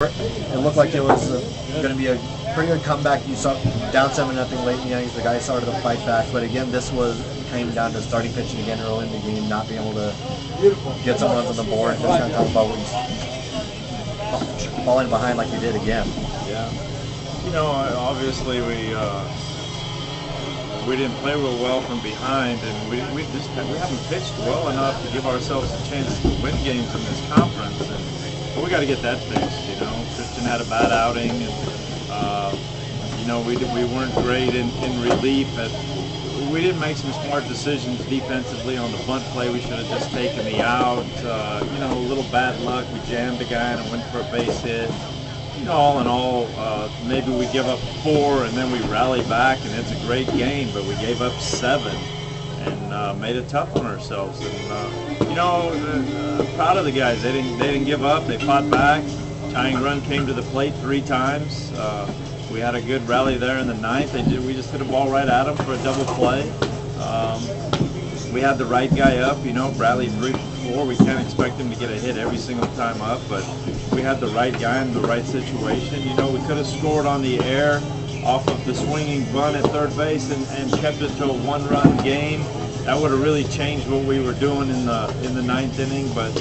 It looked like it was going to be a pretty good comeback. You saw down 7-0 late in the innings. The guys started to fight back, but again, this came down to starting pitching again early in the game, not being able to get some runs on the board. Just kind of talk about what you falling behind like you did again. Yeah, obviously we didn't play real well from behind, and we haven't pitched well enough to give ourselves a chance to win games in this conference. But we got to get that fixed. Christian had a bad outing, and we weren't great in relief. We didn't make some smart decisions defensively on the bunt play. We should have just taken the out. A little bad luck. We jammed a guy and went for a base hit. All in all, maybe we give up 4 and then we rally back, and it's a great game. But we gave up 7 and made it tough on ourselves. And proud of the guys. They didn't give up. They fought back. Tying run came to the plate 3 times. We had a good rally there in the 9th. We just hit a ball right at them for a double play. We had the right guy up. Bradley 3 for 4. We can't expect him to get a hit every single time up, but we had the right guy in the right situation. We could have scored on the air off of the swinging bunt at third base and kept it to a 1-run game. That would have really changed what we were doing in the 9th inning. But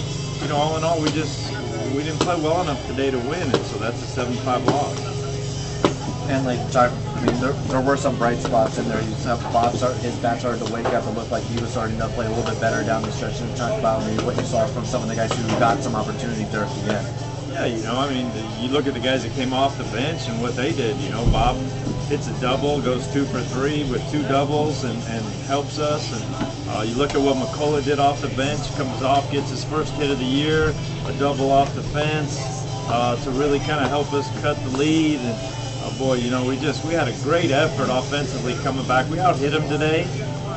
all in all, we didn't play well enough today to win, and so that's a 7-5 loss. And there were some bright spots in there. You saw his bat started to wake up and looked like he was starting to play a little bit better down the stretch. And talk about maybe what you saw from some of the guys who got some opportunity there at the end. Yeah, you look at the guys that came off the bench and what they did. Bob hits a double, goes 2 for 3 with 2 doubles and helps us. And you look at what McCullough did off the bench, comes off, gets his first hit of the year, a double off the fence to really kind of help us cut the lead. And we had a great effort offensively coming back. We out-hit them today.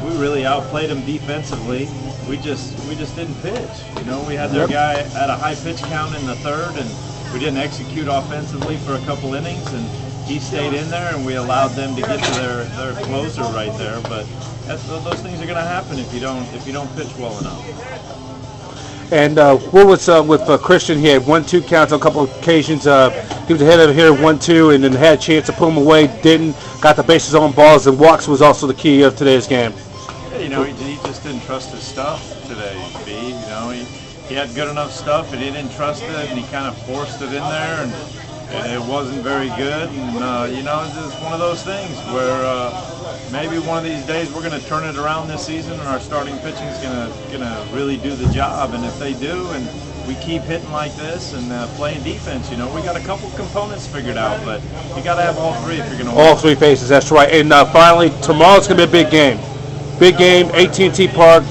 We really outplayed them defensively. We just didn't pitch. We had their guy at a high pitch count in the 3rd, and we didn't execute offensively for a couple innings, and he stayed in there, and we allowed them to get to their closer right there. But those things are going to happen if you don't pitch well enough. And what was with Christian? He had 1-2 counts on a couple of occasions. He was ahead of here 1-2, and then had a chance to pull him away. Didn't. Got the bases on balls, and walks was also the key of today's game. Yeah, he just didn't trust his stuff today. He had good enough stuff, but he didn't trust it, and he kind of forced it in there, and it wasn't very good. And it's just one of those things where maybe one of these days we're going to turn it around this season, and our starting pitching is going to really do the job. And if they do, and we keep hitting like this and playing defense, we got a couple components figured out, but you got to have all 3 if you're going to win. All 3 faces, that's right. And finally, tomorrow's going to be a big game. Big game, AT&T Park,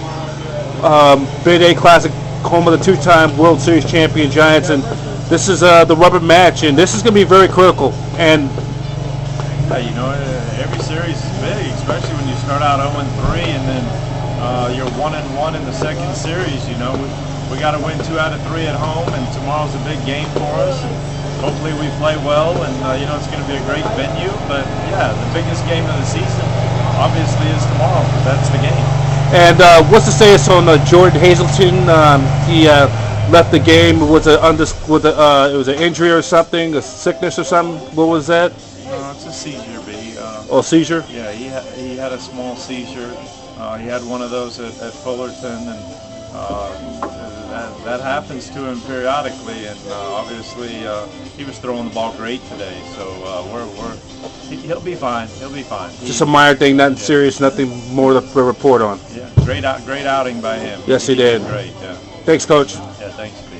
Bid A Classic, home of the 2-time World Series champion Giants, and this is the rubber match, and this is going to be very critical. And every series is big, especially when you start out 0-3 and then you're 1-1 in the second series. We got to win 2 out of 3 at home, and tomorrow's a big game for us. And hopefully we play well, and it's going to be a great venue. But yeah, the biggest game of the season obviously is tomorrow. That's the game. And what's the status on Jordan Hazelton? He left the game with it was an injury or something, a sickness or something. What was that? It's a seizure, B. Seizure? Yeah, he had a small seizure. He had one of those at Fullerton, and that happens to him periodically. And obviously, he was throwing the ball great today. So he'll be fine. He'll be fine. Just a minor thing, nothing serious, nothing more to report on. Yeah, great outing by him. Yes, he did. Great. Yeah. Thanks, Coach. Yeah, thanks, B.